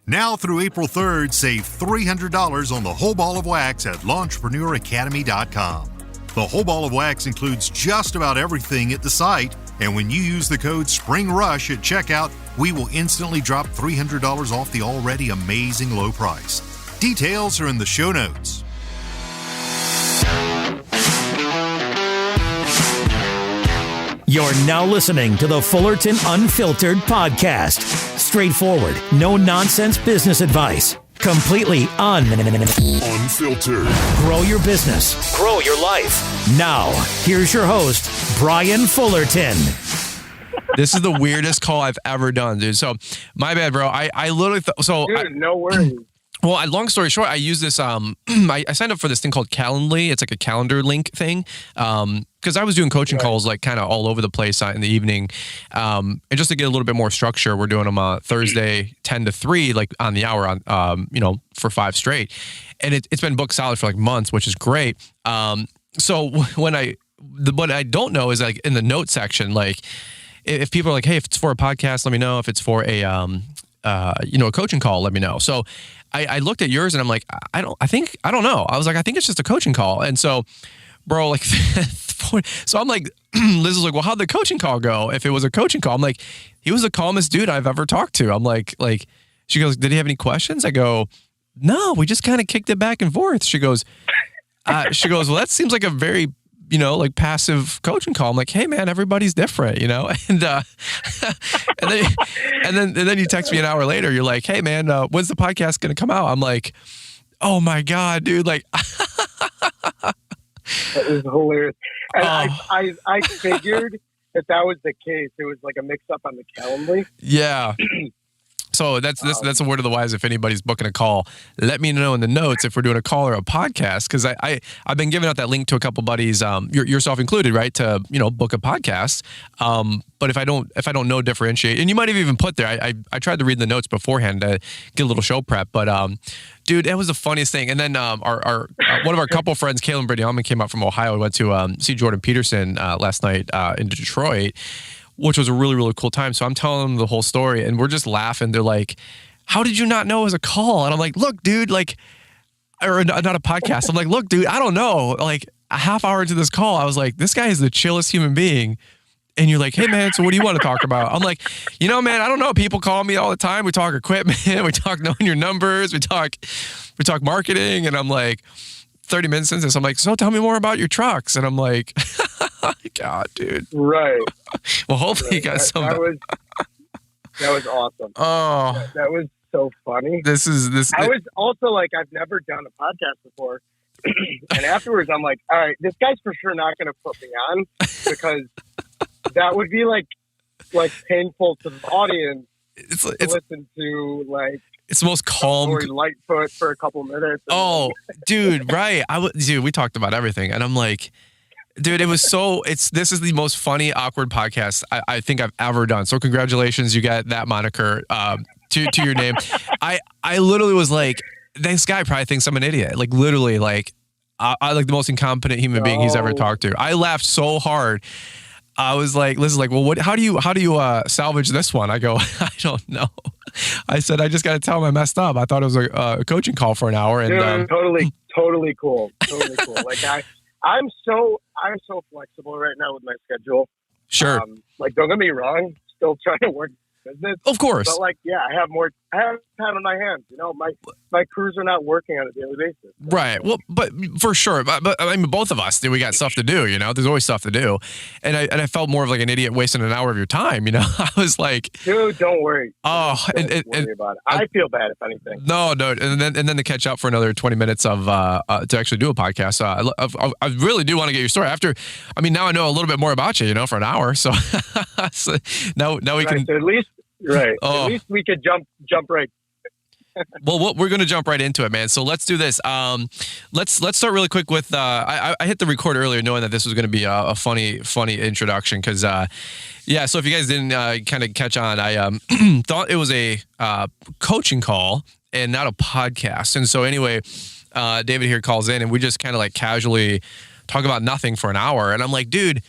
Now through April 3rd, save $300 on the whole ball of wax at LaunchpreneurAcademy.com. The whole ball of wax includes just about everything at the site, and when you use the code SPRINGRUSH at checkout, we will instantly drop $300 off the already amazing low price. Details are in the show notes. You're now listening to the Fullerton Unfiltered podcast. Straightforward, no-nonsense business advice. Completely unfiltered. Grow your business. Grow your life. Now, here's your host, Brian Fullerton. This is the weirdest call I've ever done, dude. So, my bad, bro. I literally Dude, no worries. Well, long story short, I use this. I signed up for this thing called Calendly. It's like a calendar link thing. Because I was doing coaching calls like kind of all over the place in the evening. And just to get a little bit more structure, we're doing them Thursday 10 to 3, like on the hour on for 5 straight. And it's been booked solid for like months, which is great. So what I don't know is like in the note section, like if people are like, hey, if it's for a podcast, let me know. If it's for a coaching call, let me know. So I looked at yours and I'm like, I don't know. I was like, I think it's just a coaching call. And so, bro, like, so I'm like, Liz was like, well, how'd the coaching call go? If it was a coaching call, I'm like, he was the calmest dude I've ever talked to. I'm like, she goes, did he have any questions? I go, no, we just kind of kicked it back and forth. She goes, well, that seems like a very, like passive coaching call. I'm like, hey man, everybody's different, and then you text me an hour later. You're like, hey man, when's the podcast going to come out? I'm like, oh my God, dude. Like, that was hilarious. And I figured that was the case. It was like a mix up on the Calendly. Yeah. So that's a word of the wise. If anybody's booking a call, let me know in the notes if we're doing a call or a podcast, because I've been giving out that link to a couple buddies, yourself included, right, to book a podcast. But if I don't know differentiate, and you might have even put there, I tried to read the notes beforehand to get a little show prep. But dude, that was the funniest thing. And then our one of our couple friends, Kayla and Brittany Allman, came out from Ohio. We went to see Jordan Peterson last night in Detroit, which was a really, really cool time. So I'm telling them the whole story and we're just laughing. They're like, how did you not know it was a call? And I'm like, look, dude, or not a podcast. I'm like, look, dude, I don't know. Like a half hour into this call, I was like, this guy is the chillest human being. And you're like, hey man, so what do you want to talk about? I'm like, man, I don't know. People call me all the time. We talk equipment. We talk knowing your numbers. We talk marketing. And I'm like, 30 minutes into this, I'm like, so tell me more about your trucks. And I'm like, God, dude. Right. Well, hopefully you got some. That was awesome. Oh, that was so funny. This. I was also like, I've never done a podcast before. And afterwards, I'm like, all right, this guy's for sure not going to put me on, because that would be like painful to the audience to listen to, like, it's the most calm. Lori Lightfoot for a couple minutes. Oh, dude, right. Dude, we talked about everything. And I'm like, dude, this is the most funny, awkward podcast I think I've ever done. So congratulations. You got that moniker to your name. I literally was like, this guy probably thinks I'm an idiot. Like literally, like I like the most incompetent human being he's ever talked to. I laughed so hard. I was like, Liz is like, well, how do you salvage this one? I go, I don't know. I said, I just got to tell him I messed up. I thought it was a coaching call for an hour. And dude, totally cool. Totally cool. Like I'm so flexible right now with my schedule. Sure. Like, don't get me wrong, still trying to work business. Of course. But like, yeah, I have time on my hands. My crews are not working on a daily basis. So. Right. Well, but for sure. But I mean, both of us, we got stuff to do, there's always stuff to do. And I felt more of like an idiot wasting an hour of your time. I was like, dude, don't worry. Oh, don't worry about it. I feel bad if anything. No. And then to catch up for another 20 minutes of, to actually do a podcast. I really do want to get your story now I know a little bit more about you, for an hour. So, so now we can, so at least we could jump right. Well, we're going to jump right into it, man. So let's do this. Let's start really quick with, I hit the record earlier knowing that this was going to be a funny introduction. Cause, so if you guys didn't kind of catch on, I thought it was a coaching call and not a podcast. And so anyway, David here calls in and we just kind of like casually talk about nothing for an hour. And I'm like, dude,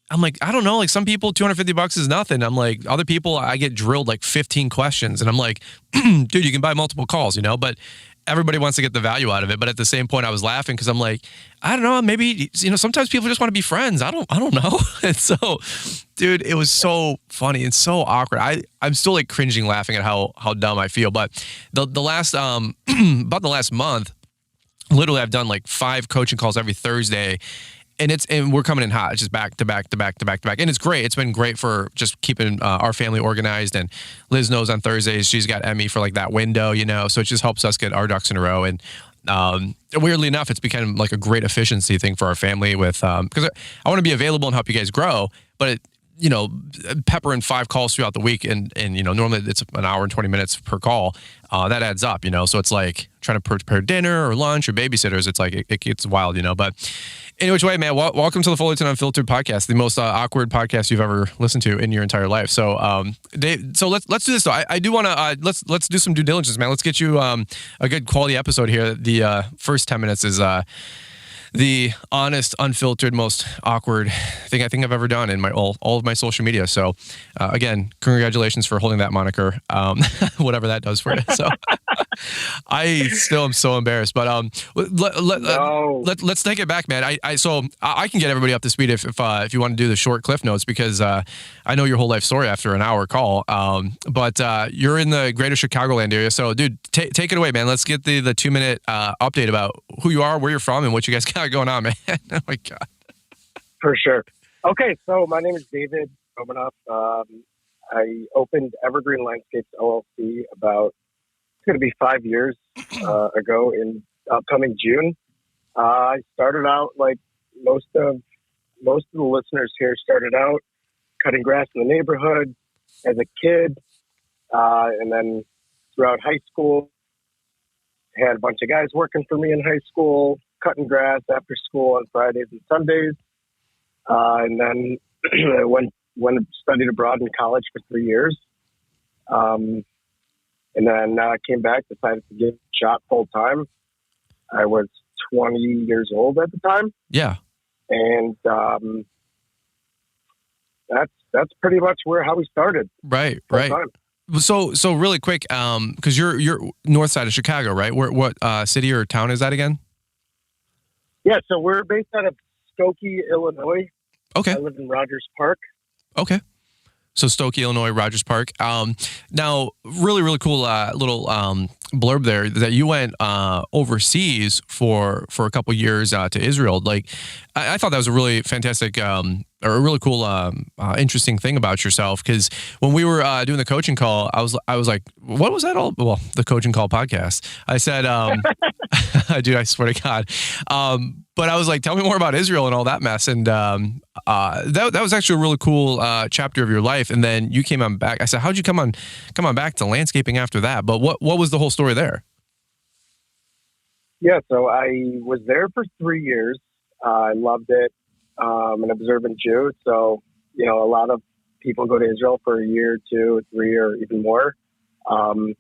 I'm like, I don't know, like some people, $250 is nothing. I'm like, other people, I get drilled like 15 questions. And I'm like, dude, you can buy multiple calls, you know, but everybody wants to get the value out of it. But at the same point, I was laughing because I'm like, I don't know, maybe, you know, sometimes people just want to be friends. I don't know. And so, dude, it was so funny and so awkward. I'm still like cringing laughing at how dumb I feel. But the last, about the last month, literally I've done like 5 coaching calls every Thursday. And we're coming in hot. It's just back to back to back to back to back. And it's great. It's been great for just keeping our family organized. And Liz knows on Thursdays, she's got Emmy for like that window, you know, so it just helps us get our ducks in a row. And weirdly enough, it's become like a great efficiency thing for our family with, because I want to be available and help you guys grow, but it, you know, pepper in 5 calls throughout the week. And, you know, normally it's an hour and 20 minutes per call. That adds up, you know, so it's like trying to prepare dinner or lunch or babysitters. It's like, it gets wild, you know, but in which way, man, welcome to the Fullerton Unfiltered podcast, the most awkward podcast you've ever listened to in your entire life. So, Dave, so let's do this. So I do want to, let's do some due diligence, man. Let's get you a good quality episode here. The first 10 minutes is the honest, unfiltered, most awkward thing I think I've ever done in my all of my social media. So, again, congratulations for holding that moniker, whatever that does for you. So, I still am so embarrassed. But let's take it back, man. So I can get everybody up to speed if you want to do the short cliff notes, because I know your whole life story after an hour call. But you're in the greater Chicagoland area. So, dude, take it away, man. Let's get the 2-minute update about who you are, where you're from, and what you guys got going on, man. Oh my God. For sure. Okay, so my name is David Romanoff. I opened Evergreen Landscapes LLC about, it's going to be 5 years ago in upcoming June. I started out like most of the listeners here started out cutting grass in the neighborhood as a kid, and then throughout high school, had a bunch of guys working for me in high school, cutting grass after school on Fridays and Sundays. And then I went and studied abroad in college for 3 years. And then came back, decided to get shot full time. I was 20 years old at the time. Yeah. And that's pretty much how we started. Right. So really quick, because you're north side of Chicago, right? What city or town is that again? Yeah, so we're based out of Skokie, Illinois. Okay. I live in Rogers Park. Okay. So Skokie, Illinois, Rogers Park. Now, really cool little blurb there that you went overseas for a couple years to Israel. Like, I thought that was a really fantastic or a really cool, interesting thing about yourself. Because when we were doing the coaching call, I was like, what was that all? Well, the coaching call podcast. I said, dude, I swear to God. But I was like, tell me more about Israel and all that mess. And that was actually a really cool chapter of your life. And then you came on back. I said, how'd you come on back to landscaping after that? But what was the whole story there? Yeah, so I was there for 3 years. I loved it. I'm an observant Jew. So, you know, a lot of people go to Israel for a year, 2, 3, or even more to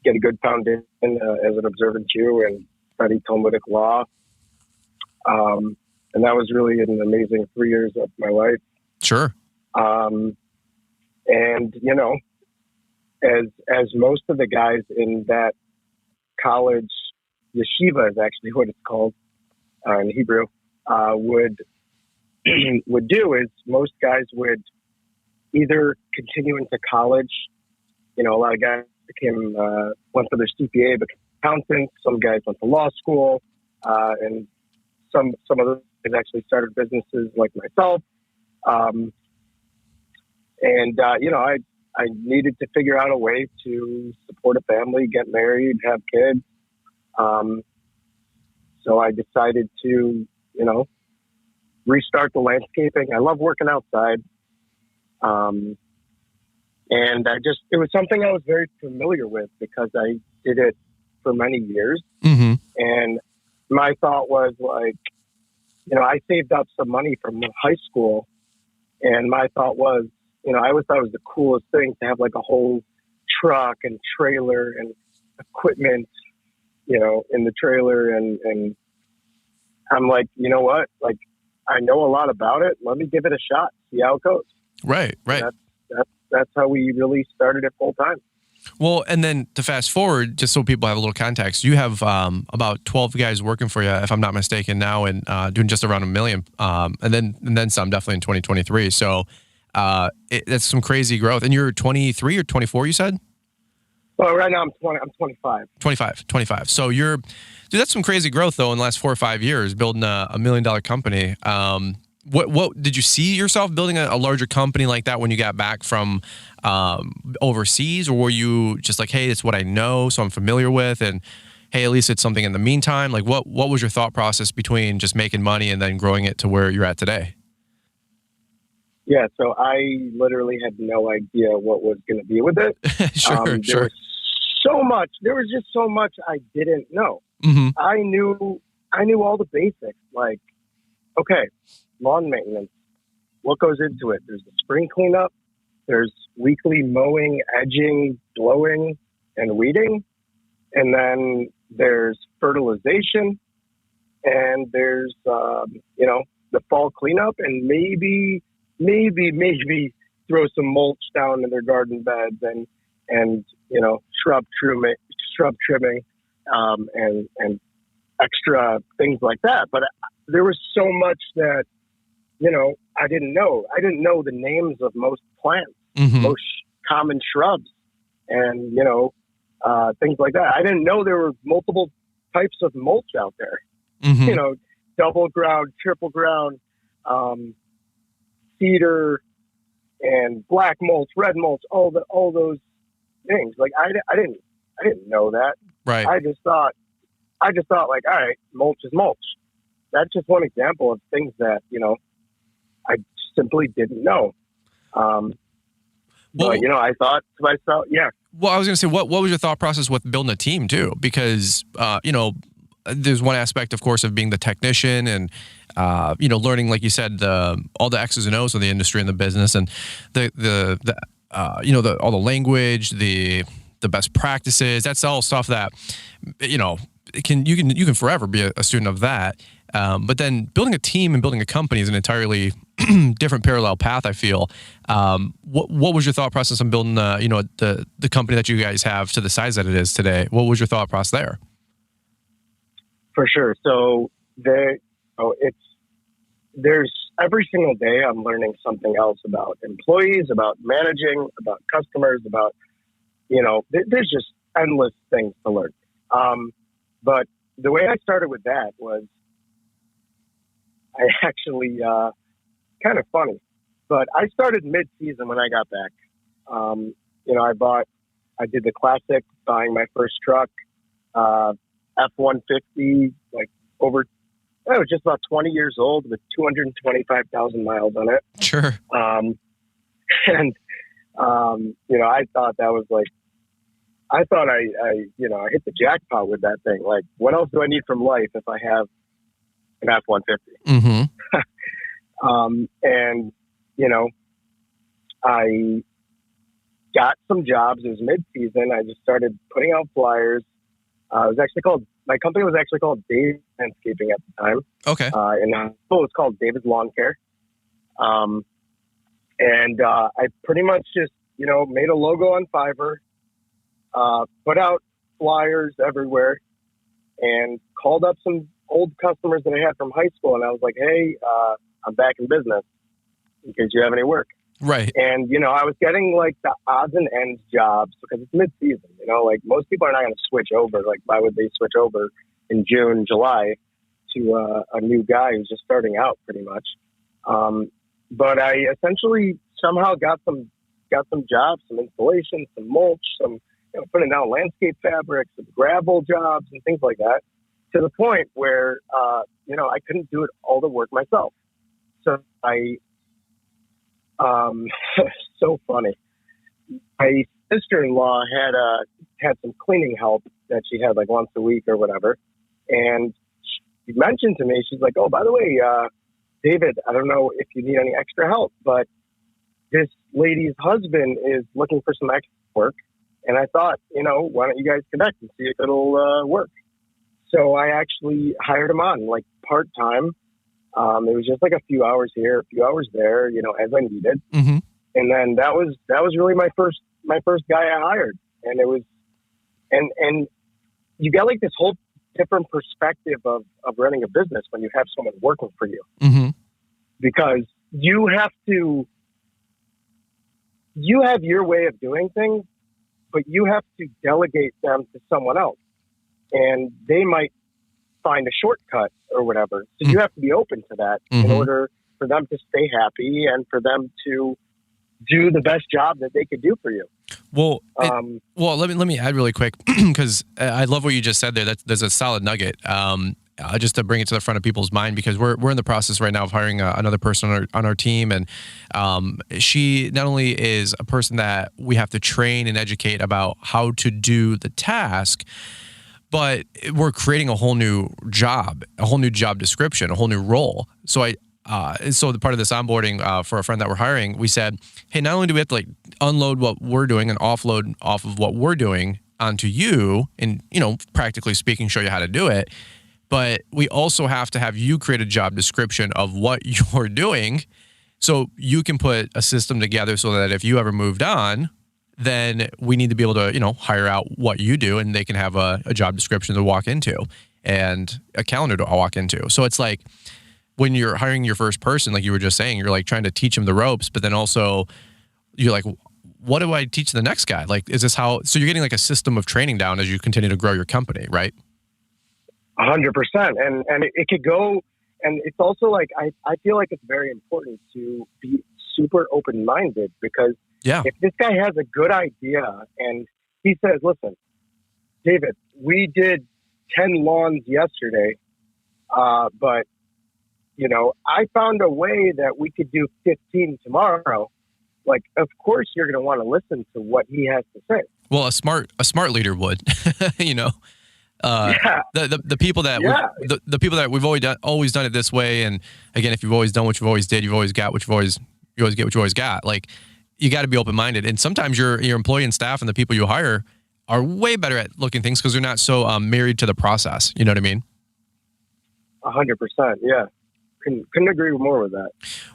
get a good foundation as an observant Jew and study Talmudic law. And that was really an amazing 3 years of my life. Sure. And, you know, as most of the guys in that college, yeshiva is actually what it's called in Hebrew, would do is most guys would either continue into college. You know, a lot of guys went for their CPA, became accountants. Some guys went to law school, and some of them actually started businesses like myself. You know, I needed to figure out a way to support a family, get married, have kids. So I decided to, you know, restart the landscaping. I love working outside. And it was something I was very familiar with because I did it for many years. Mm-hmm. And my thought was like, you know, I saved up some money from high school. And my thought was, you know, I always thought it was the coolest thing to have like a whole truck and trailer and equipment, you know, in the trailer. And I'm like, you know what? Like, I know a lot about it. Let me give it a shot, see how it goes. Right. That's how we really started it full time. Well, and then to fast forward, just so people have a little context, you have about 12 guys working for you, if I'm not mistaken, now, and doing just around $1 million, and then some, definitely in 2023. So that's some crazy growth. And you're 23 or 24, you said? Well, right now I'm 25. 25. So dude, that's some crazy growth though in the last 4 or 5 years, building a $1 million company. What did you see yourself building a larger company like that when you got back from overseas, or were you just like, hey, it's what I know, so I'm familiar with, and hey, at least it's something in the meantime? Like, what was your thought process between just making money and then growing it to where you're at today? Yeah, so I literally had no idea what was going to be with it. Sure. There was just so much I didn't know. Mm-hmm. I knew all the basics, like, okay, lawn maintenance, what goes into it? There's the spring cleanup, there's weekly mowing, edging, blowing, and weeding, and then there's fertilization, and there's the fall cleanup, and maybe throw some mulch down in their garden beds, and shrub trimming, and extra things like that. But there was so much that I didn't know. I didn't know the names of most plants, mm-hmm. most common shrubs, and things like that. I didn't know there were multiple types of mulch out there. Mm-hmm. Double ground, triple ground, cedar, and black mulch, red mulch, all those things. Like I didn't know that. Right. I just thought like, all right, mulch is mulch. That's just one example of things that I simply didn't know. But I thought to myself, yeah. Well, I was going to say, what was your thought process with building a team too? Because there's one aspect, of course, of being the technician and learning, like you said, all the X's and O's of the industry and the business, and all the language, the best practices. That's all stuff that you can forever be a student of that. But then building a team and building a company is an entirely different parallel path, I feel. What was your thought process on building the company that you guys have to the size that it is today? What was your thought process there? For sure. So there's every single day I'm learning something else about employees, about managing, about customers, about, there's just endless things to learn. But the way I started with that was I actually, kind of funny, but I started mid-season when I got back. I did the classic, buying my first truck, F-150, I was just about 20 years old with 225,000 miles on it. Sure. I thought that was I hit the jackpot with that thing. Like, what else do I need from life if I have an F-150? Mm-hmm. I got some jobs. It was mid-season. I just started putting out flyers. My company was actually called David Landscaping at the time. Okay. And it was called David's Lawn Care. I pretty much just, made a logo on Fiverr, put out flyers everywhere, and called up some old customers that I had from high school. And I was like, hey, I'm back in business in case you have any work. Right. And, I was getting the odds and ends jobs because it's mid-season, most people are not going to switch over. Like, why would they switch over in June, July to a new guy who's just starting out pretty much? But I essentially somehow got some jobs, some installation, some mulch, some, putting down landscape fabrics, some gravel jobs and things like that, to the point where, I couldn't do all the work myself. So so funny. My sister-in-law had some cleaning help that she had once a week or whatever. And she mentioned to me, she's like, oh, by the way, David, I don't know if you need any extra help, but this lady's husband is looking for some extra work. And I thought, why don't you guys connect and see if it'll work? So I actually hired him on part-time. It was just like a few hours here, a few hours there, as I needed. Mm-hmm. And then that was really my first guy I hired. And it was, and you get like this whole different perspective of running a business when you have someone working for you, mm-hmm. because you have your way of doing things, but you have to delegate them to someone else, and they might find a shortcut or whatever. So you have to be open to that in order for them to stay happy and for them to do the best job that they could do for you. Well, let me add really quick, because I love what you just said there. There's a solid nugget. Just to bring it to the front of people's mind, because we're in the process right now of hiring another person on our team, and she not only is a person that we have to train and educate about how to do the task, but we're creating a whole new job description, a whole new role. So the part of this onboarding for a friend that we're hiring, we said, hey, not only do we have to unload what we're doing and offload off of what we're doing onto you, and practically speaking, show you how to do it, but we also have to have you create a job description of what you're doing, so you can put a system together so that if you ever moved on, then we need to be able to, hire out what you do, and they can have a job description to walk into and a calendar to walk into. So it's like when you're hiring your first person, like you were just saying, you're trying to teach them the ropes, but then also you're like, what do I teach the next guy? Is this how? So you're getting a system of training down as you continue to grow your company, right? 100%. And it could go, and it's also I feel like it's very important to be super open-minded, because if this guy has a good idea and he says, listen, David, we did 10 lawns yesterday, but I found a way that we could do 15 tomorrow. Of course you're going to want to listen to what he has to say. Well, a smart leader would, the people that the people that we've always done it this way. And again, if you've always done what you've always did, you've always got what you always get what you always got. You got to be open-minded. And sometimes your employee and staff and the people you hire are way better at looking things because they're not so married to the process. You know what I mean? 100%. Yeah. Couldn't agree more with that.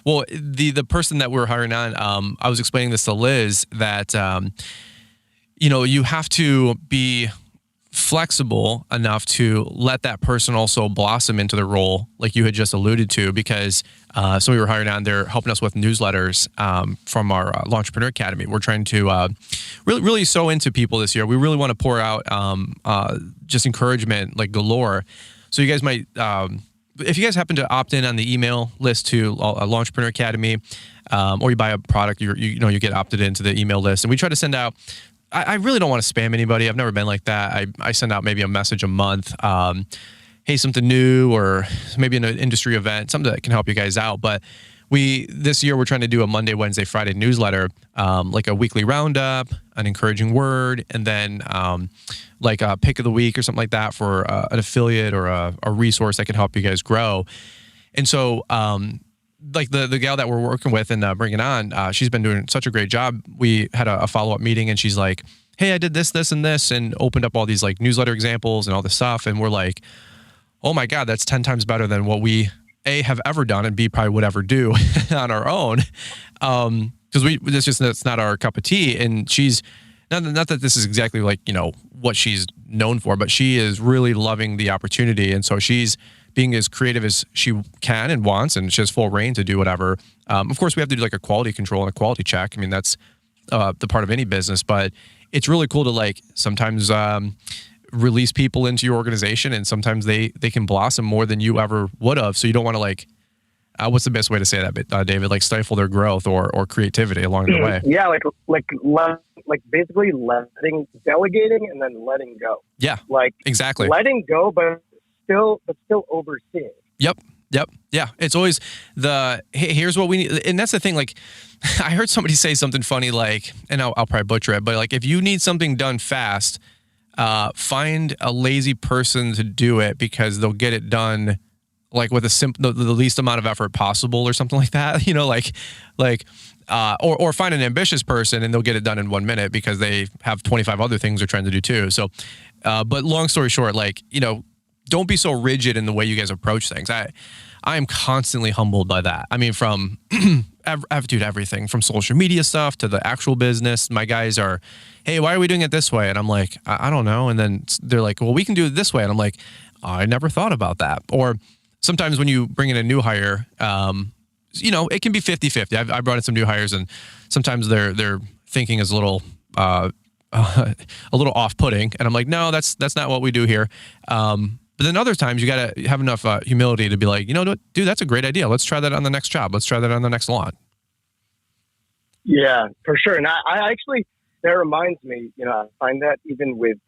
Well, the person that we're hiring on, I was explaining this to Liz that, you have to be flexible enough to let that person also blossom into the role, like you had just alluded to, because somebody we're hiring on, they're helping us with newsletters from our Launchpreneur Academy. We're trying to really sow into people this year. We really want to pour out just encouragement galore. So you guys might, if you guys happen to opt in on the email list to Launchpreneur Academy, or you buy a product, you get opted into the email list, and we try to send out. I really don't want to spam anybody. I've never been like that. I send out maybe a message a month. Hey, something new, or maybe an industry event, something that can help you guys out. But this year we're trying to do a Monday, Wednesday, Friday newsletter, like a weekly roundup, an encouraging word, and then like a pick of the week or something like that for an affiliate or a resource that can help you guys grow. And so, like the gal that we're working with and bringing on, she's been doing such a great job. We had a follow-up meeting, and she's like, hey, I did this, and this, and opened up all these newsletter examples and all this stuff. And we're like, oh my God, that's 10 times better than what we A, have ever done, and B, probably would ever do on our own. Because that's not our cup of tea. And she's, not that this is exactly what she's known for, but she is really loving the opportunity. And so she's being as creative as she can and wants, and she has full reign to do whatever. Of course, we have to do a quality control and a quality check. I mean, that's the part of any business, but it's really cool to sometimes release people into your organization, and sometimes they can blossom more than you ever would have. So you don't want to what's the best way to say that, David? Stifle their growth or creativity along the way. Yeah, basically delegating and then letting go. Yeah, exactly. Letting go, but still overseeing. Yep. Yeah. It's always here's what we need. And that's the thing. I heard somebody say something funny, and I'll probably butcher it, but if you need something done fast, find a lazy person to do it, because they'll get it done with the least amount of effort possible, or something like that, or find an ambitious person and they'll get it done in 1 minute because they have 25 other things they're trying to do too. So, but long story short, don't be so rigid in the way you guys approach things. I am constantly humbled by that. I mean, from everything from social media stuff to the actual business. My guys are, hey, why are we doing it this way? And I'm like, I don't know. And then they're like, well, we can do it this way. And I'm like, I never thought about that. Or sometimes when you bring in a new hire, it can be 50-50. I brought in some new hires, and sometimes their thinking is a little off-putting, and I'm like, no, that's not what we do here. But then other times you got to have enough humility to be like, you know what, dude, that's a great idea. Let's try that on the next job. Let's try that on the next lawn. Yeah, for sure. And I actually, that reminds me, I find that even with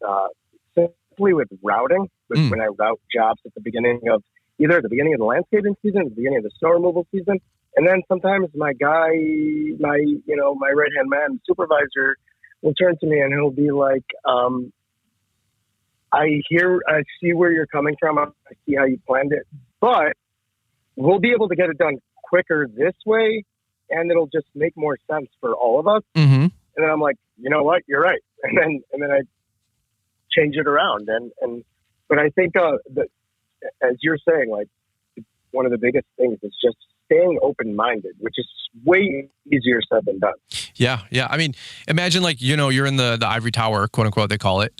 simply with routing, when I route jobs at the beginning of either the beginning of the landscaping season, or the beginning of the snow removal season, and then sometimes my guy, my right-hand man, supervisor, will turn to me and he'll be like, I see where you're coming from. I see how you planned it, but we'll be able to get it done quicker this way, and it'll just make more sense for all of us. Mm-hmm. And then I'm like, you know what, you're right. And then I change it around. But I think that, as you're saying, like, one of the biggest things is just staying open-minded, which is way easier said than done. Yeah. I mean, imagine you're in the ivory tower, quote unquote, they call it,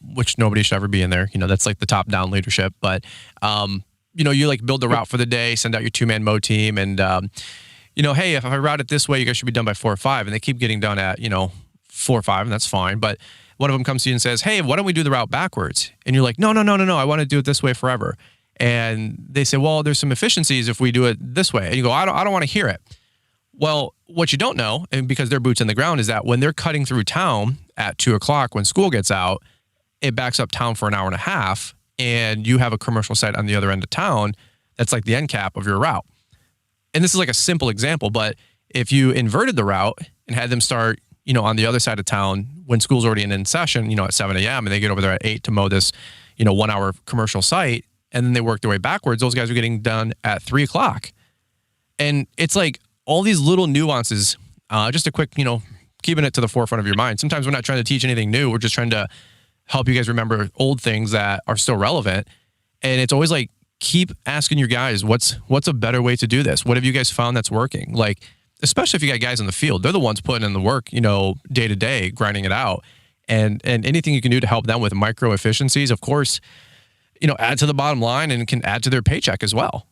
which nobody should ever be in there. That's like the top-down leadership. But, you like build the route for the day, send out your two-man mow team, and, hey, if I route it this way, you guys should be done by 4 or 5. And they keep getting done at, 4 or 5, and that's fine. But one of them comes to you and says, hey, why don't we do the route backwards? And you're like, no, I want to do it this way forever. And they say, well, there's some efficiencies if we do it this way. And you go, I don't want to hear it. Well, what you don't know, and because they're boots in the ground, is that when they're cutting through town at 2:00 when school gets out, it backs up town for an hour and a half, and you have a commercial site on the other end of town that's like the end cap of your route. And this is like a simple example, but if you inverted the route and had them start, on the other side of town when school's already in session, at 7 a.m. and they get over there at 8 to mow this, 1 hour commercial site, and then they work their way backwards, those guys are getting done at 3:00. And it's like all these little nuances, just a quick, keeping it to the forefront of your mind. Sometimes we're not trying to teach anything new. We're just trying to help you guys remember old things that are still relevant. And it's always like, keep asking your guys, what's a better way to do this? What have you guys found that's working? Like, especially if you got guys in the field, they're the ones putting in the work, day to day, grinding it out. And anything you can do to help them with micro efficiencies, of course, add to the bottom line and can add to their paycheck as well.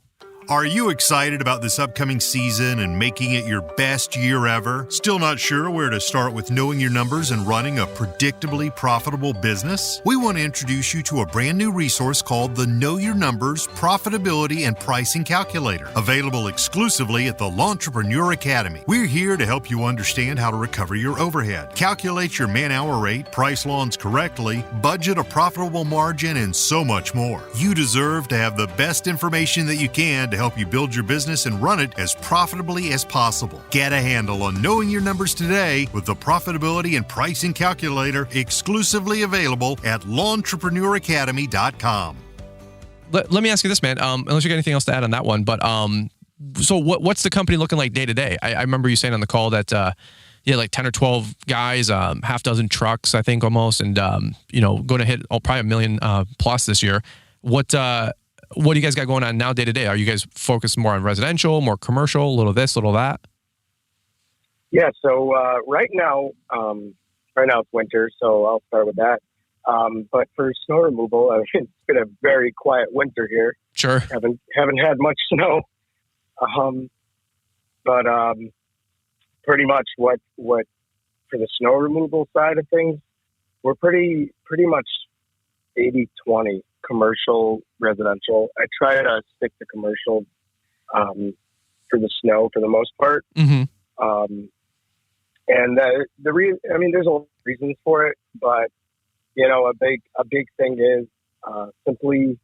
Are you excited about this upcoming season and making it your best year ever? Still not sure where to start with knowing your numbers and running a predictably profitable business? We want to introduce you to a brand new resource called the Know Your Numbers Profitability and Pricing Calculator, available exclusively at the L'Entrepreneur Academy. We're here to help you understand how to recover your overhead, calculate your man-hour rate, price lawns correctly, budget a profitable margin, and so much more. You deserve to have the best information that you can to help you build your business and run it as profitably as possible. Get a handle on knowing your numbers today with the Profitability and Pricing Calculator, exclusively available at l'entrepreneuracademy.com. Let me ask you this, man, unless you got anything else to add on that one, but so what's the company looking like day to day? I remember you saying on the call that like 10 or 12 guys, half dozen trucks, I think almost, and going to hit probably 1 million plus this year. What do you guys got going on now day to day? Are you guys focused more on residential, more commercial, a little this, a little that? Yeah. So right now it's winter, so I'll start with that. But for snow removal, it's been a very quiet winter here. Sure. Haven't had much snow. But pretty much what for the snow removal side of things, we're pretty much 80-20. Commercial, residential. I try to stick to commercial for the snow for the most part. Mm-hmm. And there's a lot of reasons for it, but a big thing is simply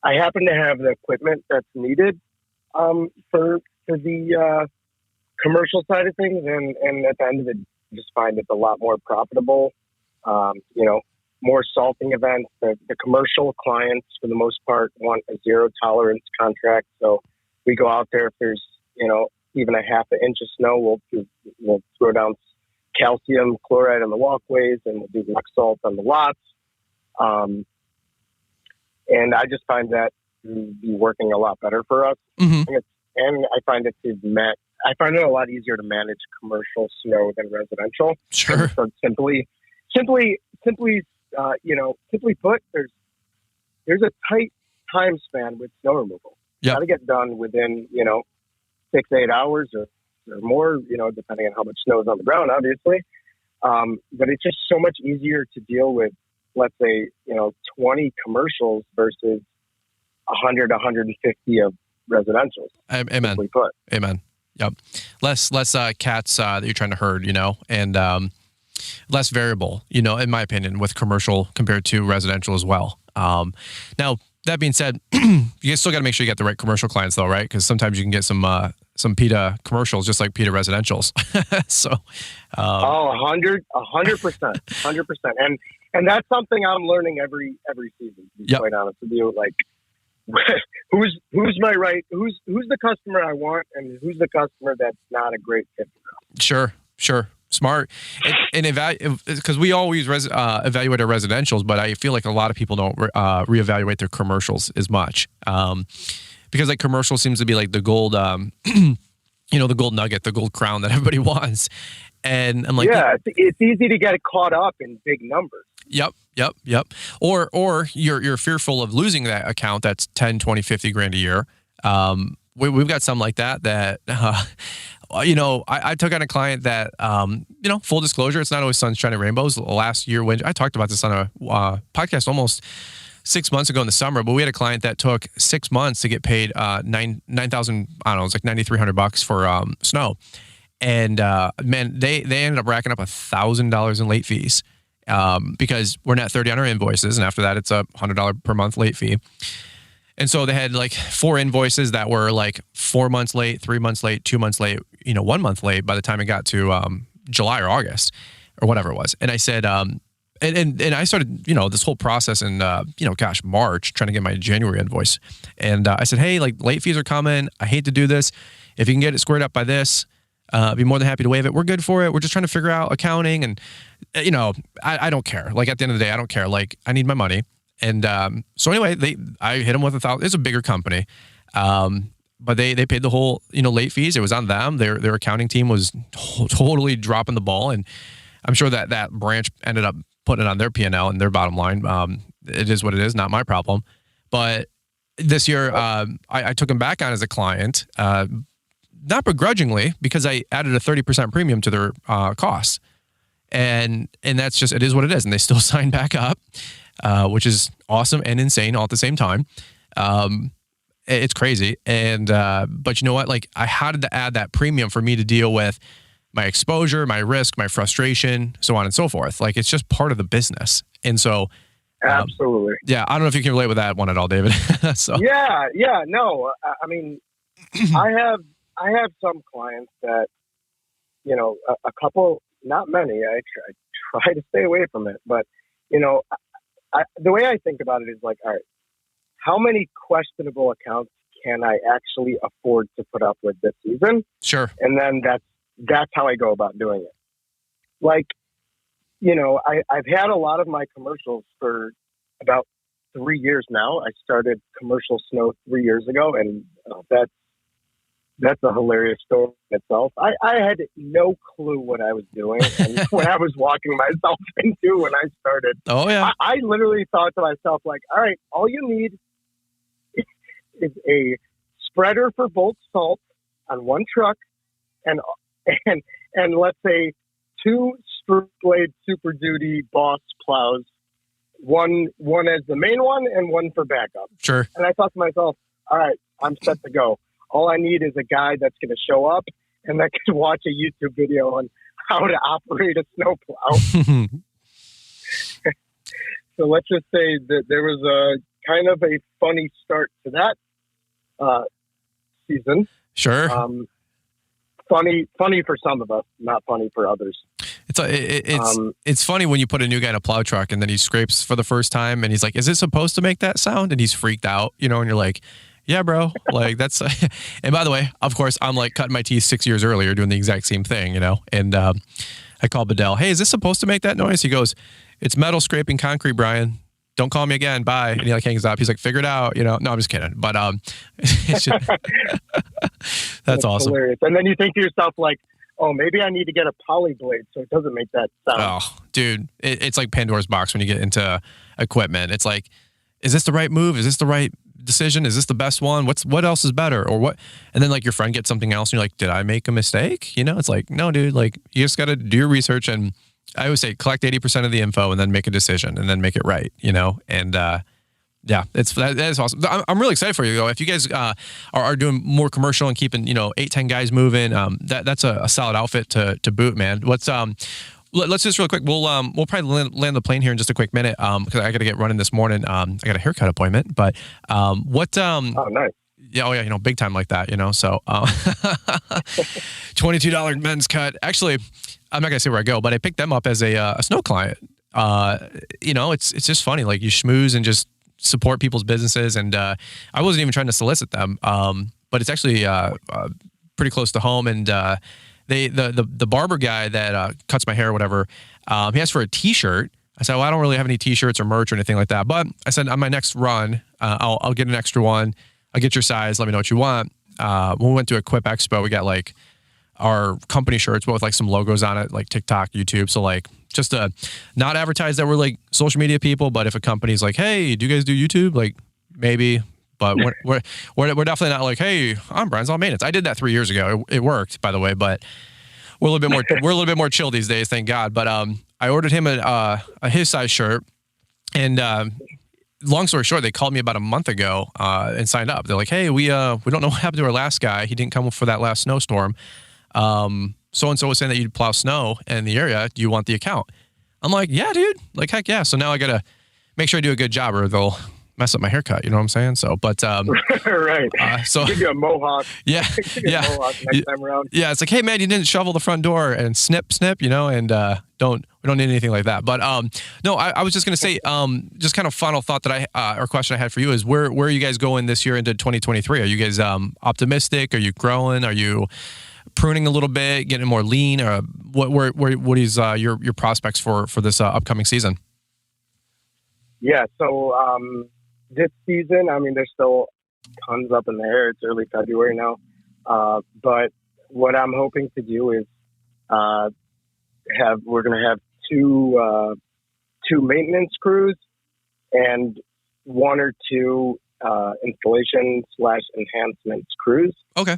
I happen to have the equipment that's needed for the commercial side of things, and at the end of it, I just find it's a lot more profitable. More salting events. The commercial clients, for the most part, want a zero tolerance contract. So we go out there if there's, even a half an inch of snow, we'll throw down calcium chloride on the walkways, and we'll do rock salt on the lots. And I just find that to be working a lot better for us. Mm-hmm. And I find it a lot easier to manage commercial snow than residential. Sure. So simply put, there's a tight time span with snow removal. Yep. Got to get done within 6 to 8 hours or more, depending on how much snow is on the ground, obviously. But it's just so much easier to deal with, let's say, 20 commercials versus 100, 150 of residentials. Amen. Put. Amen. Yep. Less cats that you're trying to herd, and less variable, in my opinion, with commercial compared to residential as well. Now, that being said, you still got to make sure you get the right commercial clients, though, right? Because sometimes you can get some PETA commercials, just like PETA residentials. So, 100%, 100%, and that's something I'm learning every season. To be quite honest with you, like who's the customer I want, and who's the customer that's not a great fit for us. Sure. Smart. And because we always evaluate our residentials, but I feel like a lot of people don't reevaluate their commercials as much. Because like commercial seems to be like the gold, the gold nugget, the gold crown that everybody wants. And I'm like, it's easy to get caught up in big numbers. Yep. Or you're fearful of losing that account that's 10, 20, 50 grand a year. We've got some like that I took on a client that, full disclosure, it's not always sunshine and rainbows. Last year, when I talked about this on a podcast almost 6 months ago in the summer, but we had a client that took 6 months to get paid $9,000, I don't know, it's like $9,300 for snow. And man, they ended up racking up $1,000 in late fees because we're net 30 on our invoices, and after that, it's a $100 per month late fee. And so they had like 4 invoices that were like 4 months late, 3 months late, 2 months late, 1 month late by the time it got to July or August or whatever it was. And I said, and I started, this whole process in, March, trying to get my January invoice. And I said, hey, like late fees are coming. I hate to do this. If you can get it squared up by this, I'd be more than happy to waive it. We're good for it. We're just trying to figure out accounting. And, I don't care. Like at the end of the day, I don't care. Like I need my money. And so anyway, I hit them with $1,000. It's a bigger company, but they paid the whole late fees. It was on them. Their accounting team was totally dropping the ball, and I'm sure that branch ended up putting it on their P&L and their bottom line. It is what it is, not my problem. But this year, I took them back on as a client, not begrudgingly, because I added a 30% premium to their costs, and that's just, it is what it is, and they still signed back up. Which is awesome and insane all at the same time. It's crazy. And, but you know what? Like I had to add that premium for me to deal with my exposure, my risk, my frustration, so on and so forth. Like it's just part of the business. And so, absolutely. I don't know if you can relate with that one at all, David. So. No, I mean, I have some clients that, a couple, not many, I try to stay away from it, but, the way I think about it is like, all right, how many questionable accounts can I actually afford to put up with this season? Sure. And then that's how I go about doing it. Like, I've had a lot of my commercials for about 3 years now. I started commercial snow 3 years ago, and that's a hilarious story in itself. I had no clue what I was doing and what I was walking myself into when I started. Oh, yeah. I literally thought to myself, like, all right, all you need is a spreader for bulk salt on one truck and let's say 2 Spruce Blade Super Duty Boss plows, one as the main one and one for backup. Sure. And I thought to myself, all right, I'm set to go. All I need is a guy that's going to show up and that can watch a YouTube video on how to operate a snowplow. So let's just say that there was a kind of a funny start to that season. Sure. Funny for some of us, not funny for others. It's funny when you put a new guy in a plow truck and then he scrapes for the first time and he's like, is it supposed to make that sound? And he's freaked out, and you're like, yeah, bro. Like that's, and by the way, of course, I'm like cutting my teeth 6 years earlier doing the exact same thing, and I called Bedell. Hey, is this supposed to make that noise? He goes, it's metal scraping concrete, Brian. don't call me again. Bye. And he like hangs up. He's like, figure it out. No, I'm just kidding. But that's awesome. Hilarious. And then you think to yourself like, oh, maybe I need to get a poly blade so it doesn't make that sound. Oh, dude, it's like Pandora's box when you get into equipment. It's like, is this the right move? Is this the right decision? Is this the best one? What else is better? Or what? And then like your friend gets something else and you're like, did I make a mistake? It's like, no, dude, like you just got to do your research. And I always say collect 80% of the info and then make a decision and then make it right, and, yeah, that is awesome. I'm really excited for you though. If you guys are doing more commercial and keeping 8-10 guys moving, that's a solid outfit to boot, man. Let's just real quick. We'll probably land the plane here in just a quick minute because I got to get running this morning. I got a haircut appointment, but Oh, nice. Yeah, big time like that, So $22 men's cut. Actually, I'm not gonna say where I go, but I picked them up as a snow client. It's just funny, like you schmooze and just support people's businesses, and I wasn't even trying to solicit them, but it's actually pretty close to home. And the barber guy that cuts my hair or whatever, he asked for a T-shirt. I said, well, I don't really have any T-shirts or merch or anything like that, but I said on my next run, I'll get an extra one. I'll get your size. Let me know what you want. When we went to Equip Expo, we got like our company shirts, but with like some logos on it, like TikTok, YouTube. So like just to not advertise that we're like social media people, but if a company's like, hey, do you guys do YouTube? Like maybe, but we're definitely not like, hey, I'm Brian's All Maintenance. I did that 3 years ago. It worked, by the way, but we're a little bit more chill these days, thank God. But I ordered him a his size shirt, and long story short, they called me about a month ago and signed up. They're like, hey, we don't know what happened to our last guy. He didn't come for that last snowstorm. So-and-so was saying that you'd plow snow in the area. Do you want the account? I'm like, yeah, dude. Like, heck yeah. So now I got to make sure I do a good job or they'll mess up my haircut. You know what I'm saying? So, but, right. So give you a mohawk. Yeah. Yeah. Mohawk next time around. Yeah. It's like, hey man, you didn't shovel the front door and snip, and, we don't need anything like that. But, no, I was just going to say, just kind of final thought that or question I had for you is where are you guys going this year into 2023? Are you guys, optimistic? Are you growing? Are you pruning a little bit, getting more lean? Or what is your prospects for this upcoming season? Yeah, so this season, I mean, there's still tons up in the air. It's early February now, but what I'm hoping to do is we're going to have two maintenance crews and one or two installation / enhancements crews. Okay.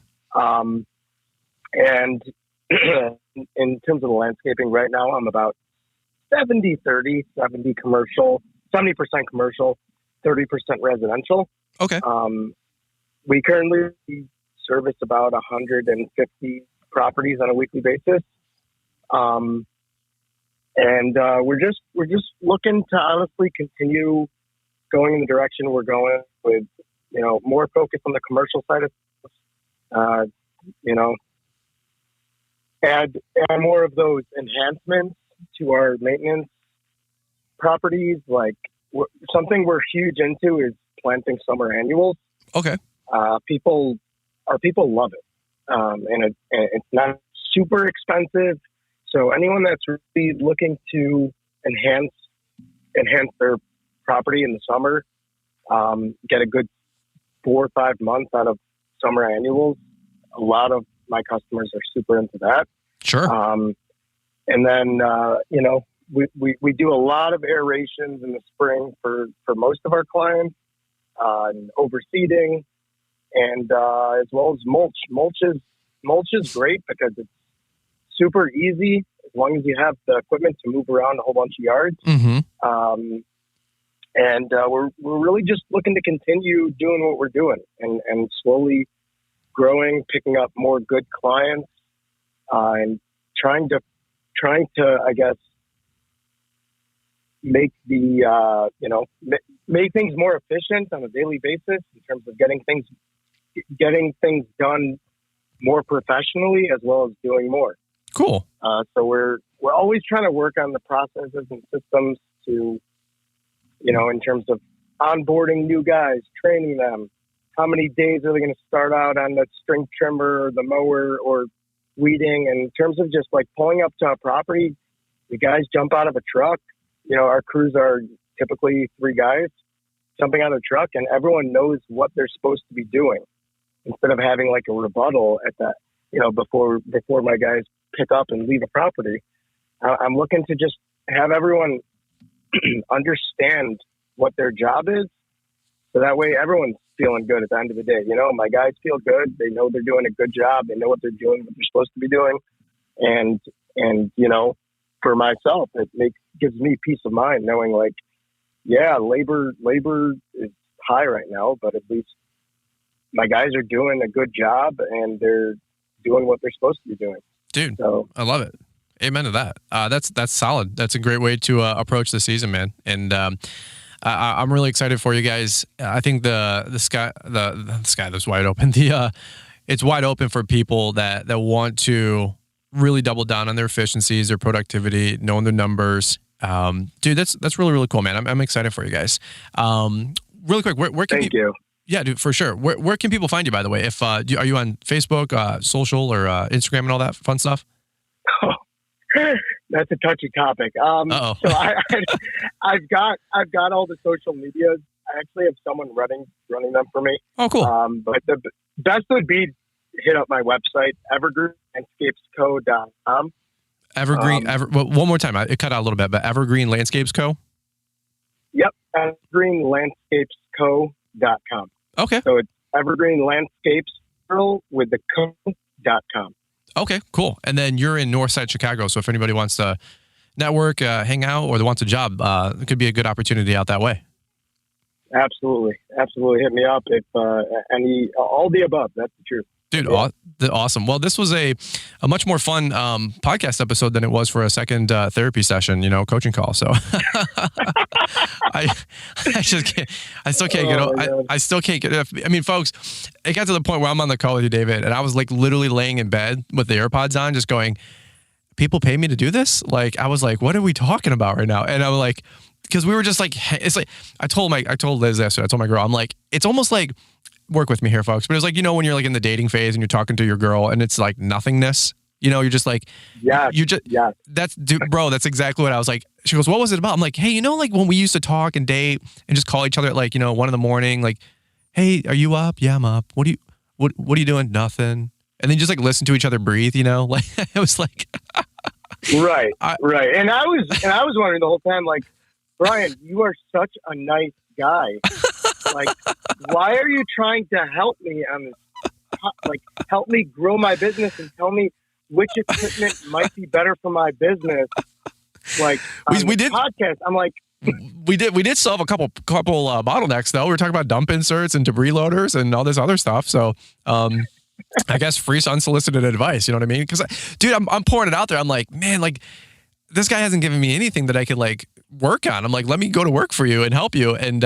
And in terms of the landscaping right now, I'm about 70-30, 70 commercial, 70% commercial, 30% residential. Okay. We currently service about 150 properties on a weekly basis. And we're just looking to honestly continue going in the direction we're going with, more focus on the commercial side of add more of those enhancements to our maintenance properties. Like something we're huge into is planting summer annuals. Okay. Our people love it. And it's not super expensive. So anyone that's really looking to enhance their property in the summer, get a good 4 or 5 months out of summer annuals. A lot of my customers are super into that. Sure. And then, we do a lot of aerations in the spring for most of our clients, and overseeding, and as well as mulch. Mulch is great because it's super easy as long as you have the equipment to move around a whole bunch of yards. Mm-hmm. And we're really just looking to continue doing what we're doing and slowly growing, picking up more good clients, and trying to, I guess, make make things more efficient on a daily basis in terms of getting things done more professionally as well as doing more. Cool. So we're always trying to work on the processes and systems to, in terms of onboarding new guys, training them. How many days are they going to start out on the string trimmer or the mower or weeding? And in terms of just like pulling up to a property, the guys jump out of a truck. Our crews are typically 3 guys jumping on a truck, and everyone knows what they're supposed to be doing instead of having like a rebuttal at that, before my guys pick up and leave a property. I'm looking to just have everyone understand what their job is. So that way everyone's feeling good at the end of the day. My guys feel good. They know they're doing a good job. They know what they're doing, what they're supposed to be doing. And for myself, gives me peace of mind knowing like, yeah, labor is high right now, but at least my guys are doing a good job and they're doing what they're supposed to be doing. Dude, so, I love it. Amen to that. That's solid. That's a great way to approach the season, man. And I'm really excited for you guys. I think the sky that's wide open. It's wide open for people that want to really double down on their efficiencies, their productivity, knowing their numbers. Dude, that's really, really cool, man. I'm excited for you guys. Really quick, where can Thank you. Yeah, dude, for sure. Where can people find you, by the way? If are you on Facebook, social, or Instagram and all that fun stuff? Oh, that's a touchy topic. So I've got all the social medias. I actually have someone running them for me. Oh, cool. But the best would be hit up my website, evergreenlandscapesco.com. Evergreen. One more time. It cut out a little bit, but Evergreen Landscapes Co. Yep, evergreenlandscapesco.com. Okay. So it's Evergreen Landscapes with the co.com. Okay, cool. And then you're in Northside Chicago, so if anybody wants to network, hang out, or they want a job, it could be a good opportunity out that way. Absolutely. Hit me up if all the above. That's the truth. Dude, yeah. Awesome. Well, this was a much more fun podcast episode than it was for a second therapy session, coaching call. So I just can't. I still can't get. I still can't get. I mean, folks, it got to the point where I'm on the call with you, David, and I was like literally laying in bed with the AirPods on, just going, "People pay me to do this?" Like I was like, "What are we talking about right now?" And I was like, because we were just like, it's like I told Liz yesterday. I told my girl, I'm like, it's almost like. Work with me here, folks. But it's like, when you're like in the dating phase and you're talking to your girl and it's like nothingness, you're just like, yeah, that's exactly what I was like. She goes, what was it about? I'm like, hey, like when we used to talk and date and just call each other at like, 1 a.m, like, hey, are you up? Yeah, I'm up. What are you doing? Nothing. And then just like listen to each other breathe, like it was like, right. And I was wondering the whole time, like, Brian, you are such a nice guy. Like, why are you trying to help me on this? Like, help me grow my business and tell me which equipment might be better for my business. Like, we did podcast. I'm like, we did solve a couple bottlenecks though. We were talking about dump inserts and debris loaders and all this other stuff. So, I guess free unsolicited advice. You know what I mean? Because, dude, I'm pouring it out there. I'm like, man, like this guy hasn't given me anything that I could like work on. I'm like, let me go to work for you and help you. And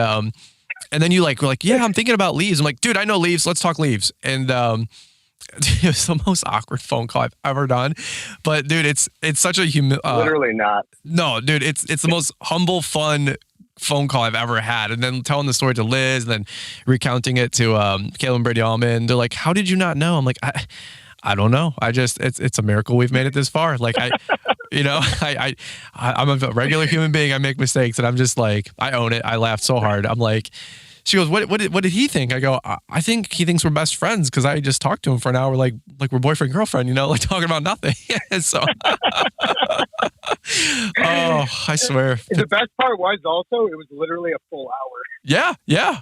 then you were like, yeah, I'm thinking about leaves. I'm like, dude, I know leaves. Let's talk leaves. And it was the most awkward phone call I've ever done. But dude, it's such a literally not. No, dude, it's the most humble, fun phone call I've ever had. And then telling the story to Liz, and then recounting it to Caleb and Brady Allman. They're like, how did you not know? I'm like, I don't know. It's a miracle we've made it this far. Like I'm a regular human being. I make mistakes, and I'm just like, I own it. I laughed so hard. I'm like, she goes, what did he think? I go, I think he thinks we're best friends because I just talked to him for an hour, like we're boyfriend girlfriend, like talking about nothing. So, oh, I swear. The best part was also it was literally a full hour. Yeah.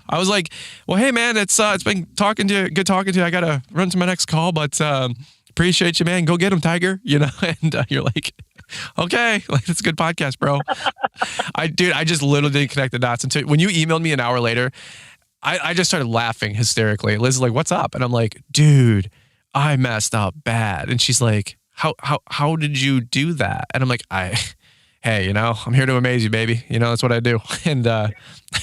I was like, well, hey man, it's been good talking to you. I gotta run to my next call, but appreciate you, man. Go get him, Tiger. And you're like. Okay, like that's a good podcast, bro. I just literally didn't connect the dots until when you emailed me an hour later. I just started laughing hysterically. Liz is like, "What's up?" And I'm like, "Dude, I messed up bad." And she's like, "How did you do that?" And I'm like, Hey, I'm here to amaze you, baby. That's what I do." And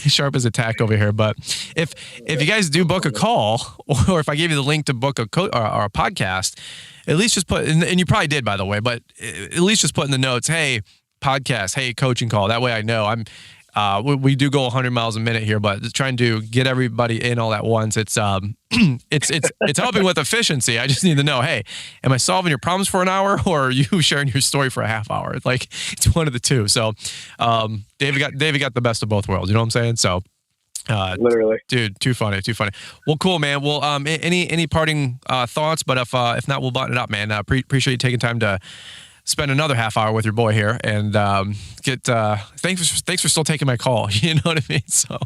sharp as a tack over here. But if you guys do book a call, or if I gave you the link to book or a podcast, at least just put, and you probably did, by the way, but at least just put in the notes, hey, podcast, hey, coaching call. That way I know we do go 100 miles a minute here, but trying to get everybody in all at once, it's it's helping with efficiency. I just need to know, hey, am I solving your problems for an hour, or are you sharing your story for a half hour? Like, it's one of the two. So David got the best of both worlds. You know what I'm saying? So literally, dude, too funny. Well, cool, man. Well, any parting thoughts? But if not, we'll button it up, man. Appreciate you taking time to spend another half hour with your boy here, and thanks for still taking my call. You know what I mean? So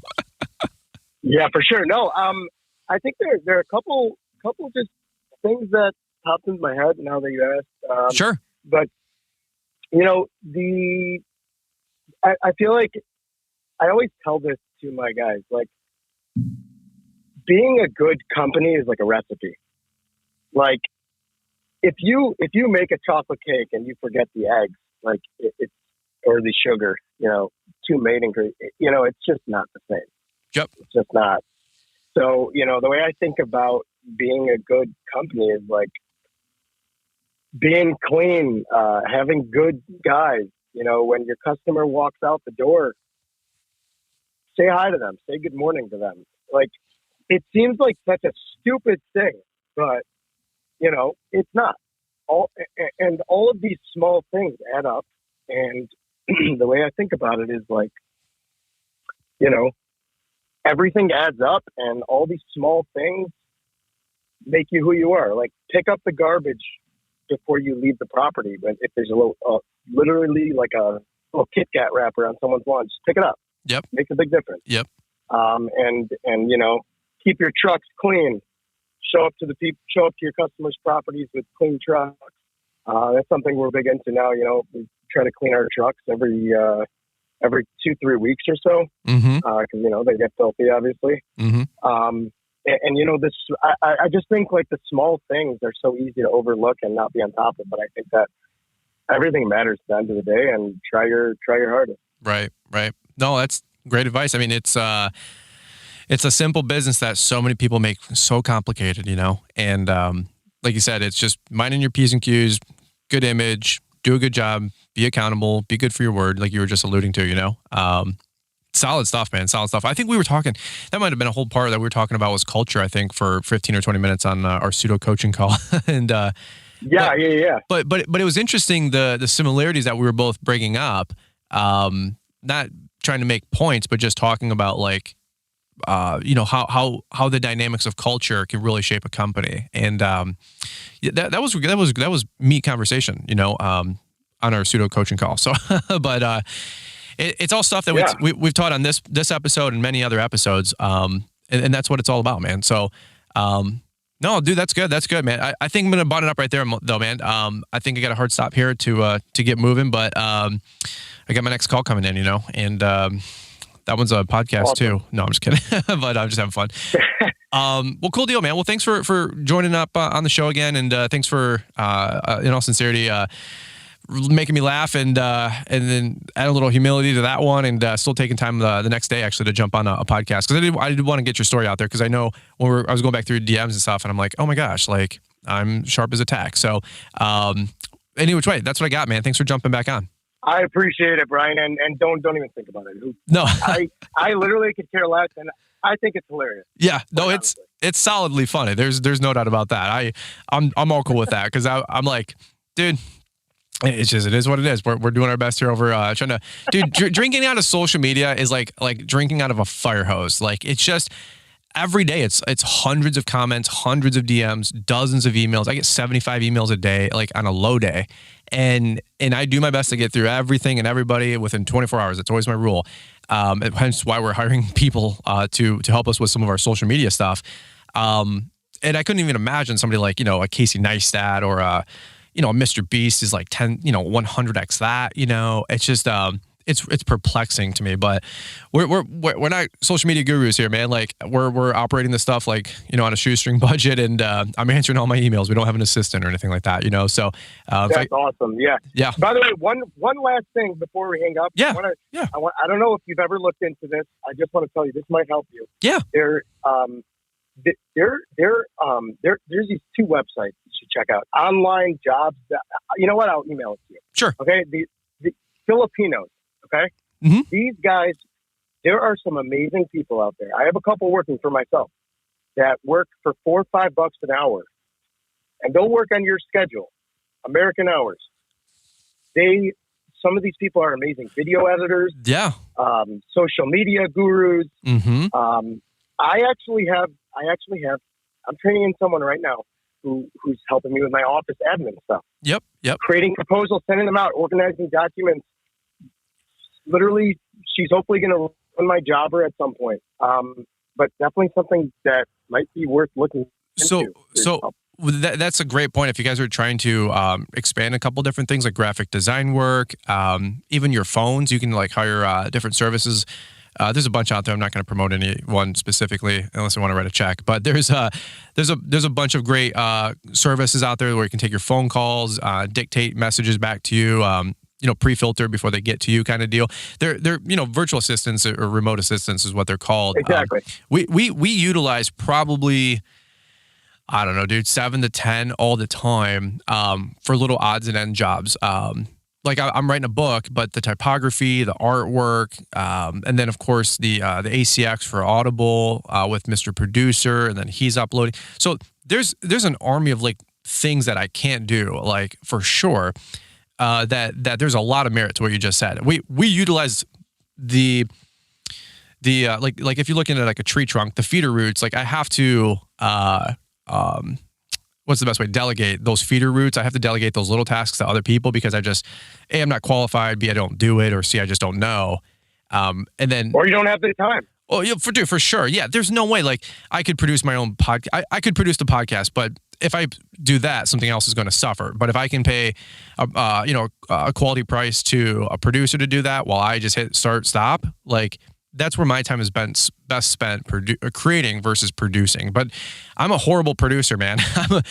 yeah, for sure. No, I think there are a couple just things that popped into my head now that you asked. Sure. But you know, I feel like I always tell this to my guys, like, being a good company is like a recipe. Like, if you make a chocolate cake and you forget the eggs, like it's or the sugar, you know, two main ingredients, you know, it's just not the same. Yep. It's just not. So, you know, the way I think about being a good company is like being clean, having good guys. You know, when your customer walks out the door, say hi to them, say good morning to them. Like, it seems like such a stupid thing, but you know, it's not. All of these small things add up. And the way I think about it is like, you know, everything adds up, and all these small things make you who you are. Like, pick up the garbage before you leave the property. But if there's a little, literally like a little Kit Kat wrapper on someone's lawn, just pick it up. Yep. Makes a big difference. Yep. And you know, keep your trucks clean. Show up to your customers' properties with clean trucks. That's something we're big into now. You know, we try to clean our trucks every 2-3 weeks or so, because you know they get filthy, obviously. And you know, this I just think like the small things are so easy to overlook and not be on top of. But I think that everything matters at the end of the day, and try your hardest. Right. No, that's great advice. I mean, it's a simple business that so many people make so complicated, you know? And like you said, it's just minding your P's and Q's, good image, do a good job, be accountable, be good for your word, like you were just alluding to, you know? Solid stuff, man. Solid stuff. I think we were talking, that might have been a whole part that we were talking about was culture, I think, for 15 or 20 minutes on our pseudo coaching call. And yeah. But it was interesting, the similarities that we were both bringing up, not trying to make points, but just talking about like, you know, how the dynamics of culture can really shape a company. And that was meat conversation, you know, on our pseudo coaching call. So, but it's all stuff that we've taught on this episode and many other episodes. And that's what it's all about, man. So, no, dude, that's good. That's good, man. I think I'm going to button it up right there though, man. I think I got a hard stop here to get moving, but I got my next call coming in, you know, and that one's a podcast too. No, I'm just kidding. But I'm just having fun. Well, cool deal, man. Well, thanks for joining up on the show again. And thanks for, in all sincerity, making me laugh and then add a little humility to that one, and still taking time the next day actually to jump on a podcast. Cause I did want to get your story out there. Cause I know when I was going back through DMs and stuff, and I'm like, oh my gosh, like I'm sharp as a tack. So, any which way, that's what I got, man. Thanks for jumping back on. I appreciate it, Brian, and don't even think about it. No, I literally could care less, and I think it's hilarious. Yeah, no, it's solidly funny. There's no doubt about that. I'm all cool with that, because I'm like, dude, it is what it is. We're doing our best here over trying to, dude. Drinking out of social media is like drinking out of a fire hose. Like, it's just every day. It's hundreds of comments, hundreds of DMs, dozens of emails. I get 75 emails a day, like on a low day. And I do my best to get through everything and everybody within 24 hours. It's always my rule. Hence why we're hiring people to help us with some of our social media stuff. And I couldn't even imagine somebody like, you know, a Casey Neistat or a Mr. Beast is like 100x that, you know. It's just it's perplexing to me, but we're not social media gurus here, man. Like we're operating this stuff like, you know, on a shoestring budget, and I'm answering all my emails. We don't have an assistant or anything like that, you know. So that's awesome. Yeah. By the way, one last thing before we hang up. Yeah. I don't know if you've ever looked into this. I just want to tell you, this might help you. Yeah. There's these two websites you should check out. Online jobs. You know what? I'll email it to you. Sure. Okay. The Filipinos. Okay. Mm-hmm. These guys there are some amazing people out there. I have a couple working for myself that work for $4 or $5 an hour, and they'll work on your schedule, American hours. Some of these people are amazing video editors. Yeah. Social media gurus. Mm-hmm. I'm training in someone right now who's helping me with my office admin stuff. Yep. Creating proposals, sending them out, organizing documents. Literally, she's hopefully going to run my jobber at some point. But definitely something that might be worth looking into. So that's a great point. If you guys are trying to expand a couple different things like graphic design work, even your phones, you can like hire different services. There's a bunch out there. I'm not going to promote any one specifically unless I want to write a check. But there's a bunch of great services out there where you can take your phone calls, dictate messages back to you. Pre-filter before they get to you, kind of deal. They're virtual assistants or remote assistants is what they're called. Exactly. We utilize probably, I don't know, dude, 7 to 10 all the time for little odds and end jobs. Like I'm writing a book, but the typography, the artwork, and then of course the ACX for Audible with Mr. Producer, and then he's uploading. So there's an army of like things that I can't do, like for sure. That there's a lot of merit to what you just said. We utilize the like if you're looking at like a tree trunk, the feeder roots. Like I have to what's the best way? Delegate those feeder roots. I have to delegate those little tasks to other people because I just A, I'm not qualified, B, I don't do it, or C, I just don't know. And then or you don't have the time. Oh, yeah, for sure. Yeah, there's no way like I could produce my own podcast. I could produce the podcast, but if I do that, something else is going to suffer. But if I can pay, a quality price to a producer to do that while I just hit start, stop, like that's where my time has been best spent creating versus producing. But I'm a horrible producer, man. I'm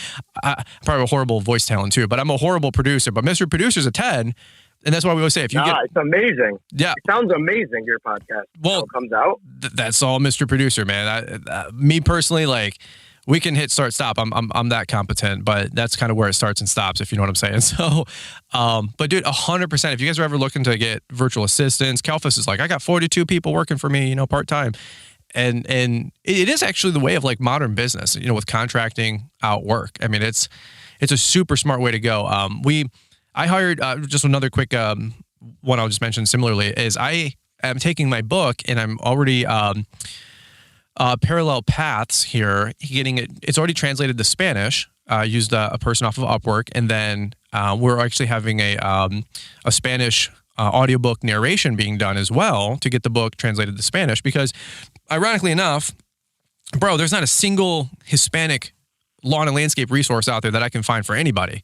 probably a horrible voice talent too, but I'm a horrible producer. But Mr. Producer's a 10. And that's why we always say, if you it's amazing. Yeah. It sounds amazing, your podcast. Well, it comes out. That's all Mr. Producer, man. Me personally, like, we can hit start, stop. I'm that competent, but that's kind of where it starts and stops, if you know what I'm saying. So, but dude, 100%, if you guys are ever looking to get virtual assistants, Kelfus is like, I got 42 people working for me, part-time. And it is actually the way of like modern business, with contracting out work. I mean, it's a super smart way to go. I hired, just another quick one I'll just mention similarly, is I am taking my book and I'm already parallel paths here, getting it. It's already translated to Spanish, used a person off of Upwork, and then we're actually having a Spanish audiobook narration being done as well to get the book translated to Spanish because, ironically enough, bro, there's not a single Hispanic lawn and landscape resource out there that I can find for anybody.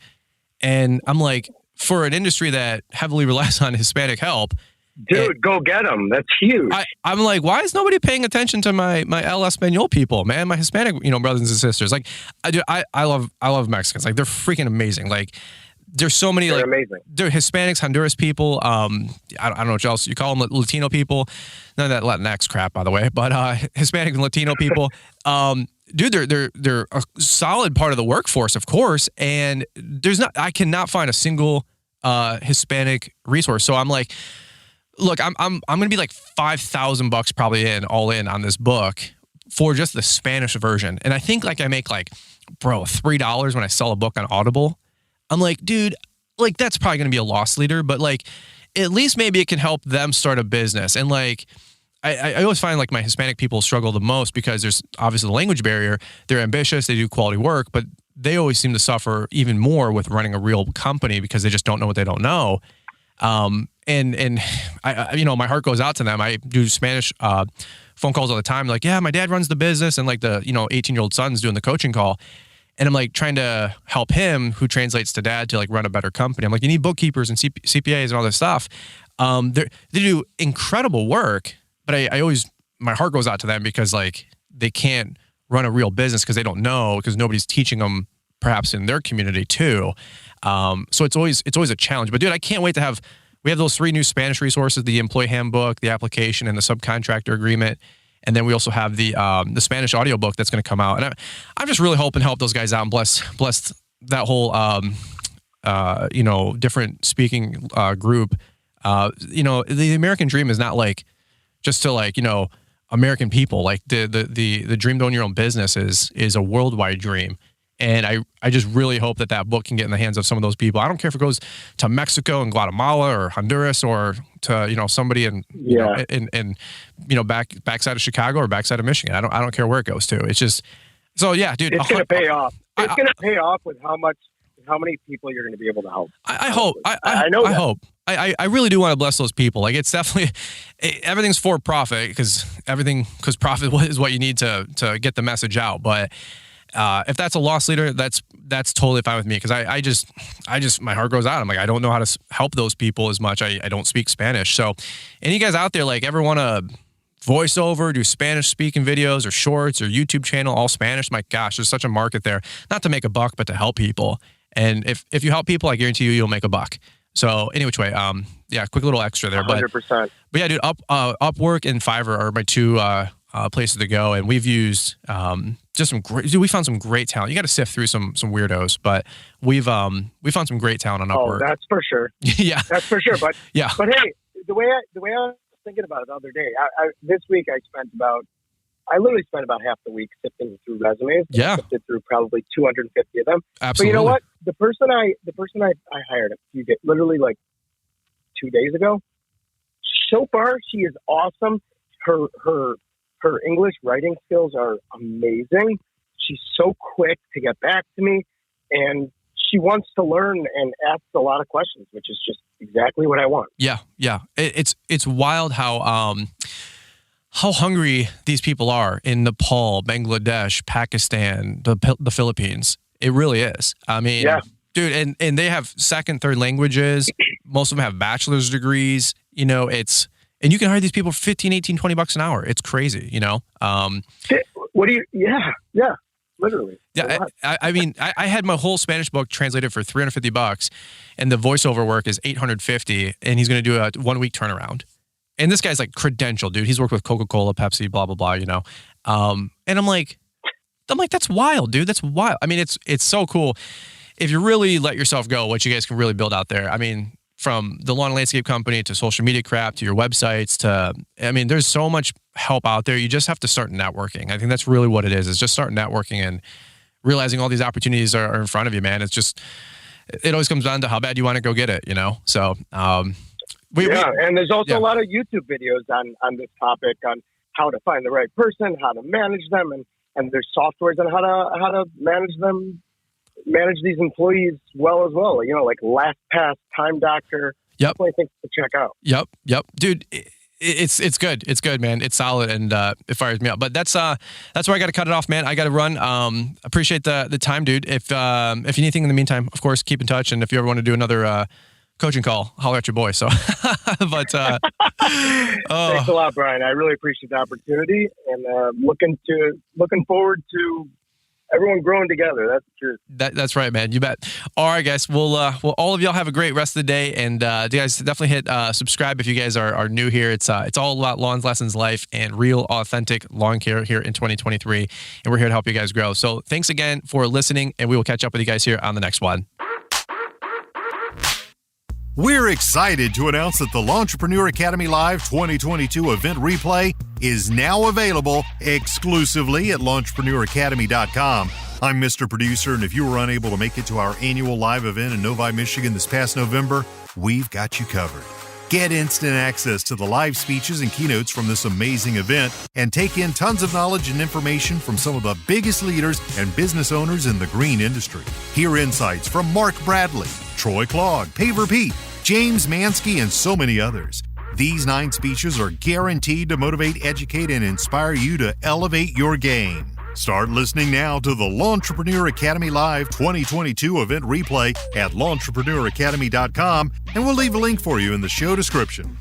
And I'm like, for an industry that heavily relies on Hispanic help, dude, go get them. That's huge. I'm like, why is nobody paying attention to my El Espanol people, man? My Hispanic, brothers and sisters. Like, I love Mexicans. Like, they're freaking amazing. Like, there's so many. They're like, amazing. They're Hispanics, Honduras people. I don't know what else you call them. Latino people. None of that Latinx crap, by the way. But Hispanic and Latino people. Dude, they're a solid part of the workforce, of course, and I cannot find a single Hispanic resource. So I'm like, look, I'm gonna be like $5,000 probably all in on this book for just the Spanish version, and I think like I make like, bro, $3 when I sell a book on Audible. I'm like, dude, like that's probably gonna be a loss leader, but like at least maybe it can help them start a business. And like I always find like my Hispanic people struggle the most because there's obviously the language barrier. They're ambitious, they do quality work, but they always seem to suffer even more with running a real company because they just don't know what they don't know. And I my heart goes out to them. I do Spanish phone calls all the time. Like, yeah, my dad runs the business, and like the 18-year-old son's doing the coaching call, and I'm like trying to help him, who translates to dad, to like run a better company. I'm like, you need bookkeepers and CPAs and all this stuff. They do incredible work. But I always, my heart goes out to them because like they can't run a real business because they don't know, because nobody's teaching them perhaps in their community too. So it's always a challenge. But dude, I can't wait to we have those 3 new Spanish resources: the employee handbook, the application, and the subcontractor agreement. And then we also have the Spanish audiobook that's going to come out. And I'm just really hoping to help those guys out and bless that whole different speaking group. The American dream is not like just to like, American people. Like the dream to own your own business is a worldwide dream. And I just really hope that book can get in the hands of some of those people. I don't care if it goes to Mexico and Guatemala or Honduras or to, somebody in backside of Chicago or backside of Michigan. I don't care where it goes to. It's just, so yeah, dude. It's going to pay off. It's going to pay off with how many people you're going to be able to help. I hope. I hope. I really do want to bless those people. Like it's definitely, everything's for profit because profit is what you need to get the message out. But if that's a loss leader, that's totally fine with me because I just my heart goes out. I'm like, I don't know how to help those people as much. I don't speak Spanish. So any guys out there like ever want to voiceover, do Spanish speaking videos or shorts or YouTube channel, all Spanish? My gosh, there's such a market there. Not to make a buck, but to help people. And if you help people, I guarantee you'll make a buck. So any which way, quick little extra there. 100%. But yeah, dude, Upwork and Fiverr are my two places to go, and we've used just some great. Dude, we found some great talent. You got to sift through some weirdos, but we found some great talent on Upwork. Oh, that's for sure. Yeah, that's for sure. But yeah, but hey, the way I was thinking about it the other day, this week I literally spent about half the week sifting through resumes. Yeah, I sifted through probably 250 of them. Absolutely. But you know what? The person I hired a few days, literally like 2 days ago. So far, she is awesome. Her English writing skills are amazing. She's so quick to get back to me, and she wants to learn and asks a lot of questions, which is just exactly what I want. Yeah. It's wild how hungry these people are in Nepal, Bangladesh, Pakistan, the Philippines. It really is. I mean, yeah. Dude, and they have second, third languages. Most of them have bachelor's degrees. And you can hire these people for 15, 18, 20 bucks an hour. It's crazy, What do you, yeah, literally. Yeah, I mean, I had my whole Spanish book translated for $350, and the voiceover work is $850, and he's going to do a 1 week turnaround. And this guy's like credentialed, dude. He's worked with Coca-Cola, Pepsi, blah, blah, blah, And I'm like, that's wild, dude. That's wild. I mean, it's so cool. If you really let yourself go, what you guys can really build out there. I mean, from the lawn landscape company to social media crap to your websites there's so much help out there. You just have to start networking. I think that's really what it is just start networking and realizing all these opportunities are in front of you, man. It's just, it always comes down to how bad you want to go get it, So, and there's also a lot of YouTube videos on this topic on how to find the right person, how to manage them, and there's softwares on how to manage these employees well as well. Like LastPass, Time Doctor. Yep. Definitely things to check out. Yep. Dude, it's good. It's good, man. It's solid and it fires me up. But that's where I got to cut it off, man. I got to run. Appreciate the time, dude. If you need anything in the meantime, of course, keep in touch. And if you ever want to do another coaching call, holler at your boy. So, but thanks a lot, Brian. I really appreciate the opportunity and looking forward to everyone growing together. That's the truth. That's right, man. You bet. All right, guys. Well, all of y'all have a great rest of the day, and you guys definitely hit subscribe if you guys are new here. It's all about lawns, lessons, life, and real, authentic lawn care here in 2023, and we're here to help you guys grow. So, thanks again for listening, and we will catch up with you guys here on the next one. We're excited to announce that the Lawntrepreneur Academy Live 2022 event replay is now available exclusively at launchpreneuracademy.com. I'm Mr. Producer, and if you were unable to make it to our annual live event in Novi, Michigan this past November, we've got you covered. Get instant access to the live speeches and keynotes from this amazing event and take in tons of knowledge and information from some of the biggest leaders and business owners in the green industry. Hear insights from Mark Bradley, Troy Clogg, Paver Pete, James Mansky, and so many others. These 9 speeches are guaranteed to motivate, educate, and inspire you to elevate your game. Start listening now to the Lawntrepreneur Academy Live 2022 event replay at launchpreneuracademy.com, and we'll leave a link for you in the show description.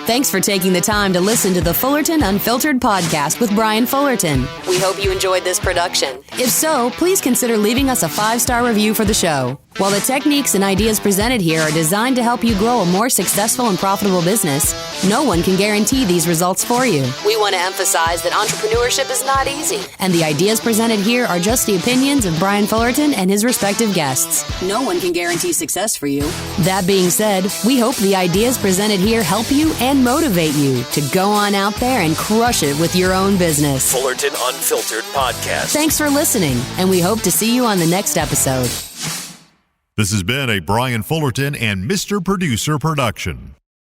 Thanks for taking the time to listen to the Fullerton Unfiltered podcast with Brian Fullerton. We hope you enjoyed this production. If so, please consider leaving us a 5-star review for the show. While the techniques and ideas presented here are designed to help you grow a more successful and profitable business, No one can guarantee these results for you. We want to emphasize that entrepreneurship is not easy, and the ideas presented here are just the opinions of Brian Fullerton and his respective guests. No one can guarantee success for you. That being said, we hope the ideas presented here help you and motivate you to go on out there and crush it with your own business. Fullerton Unfiltered Podcast. Thanks for listening, and we hope to see you on the next episode. This has been a Brian Fullerton and Mr. Producer production.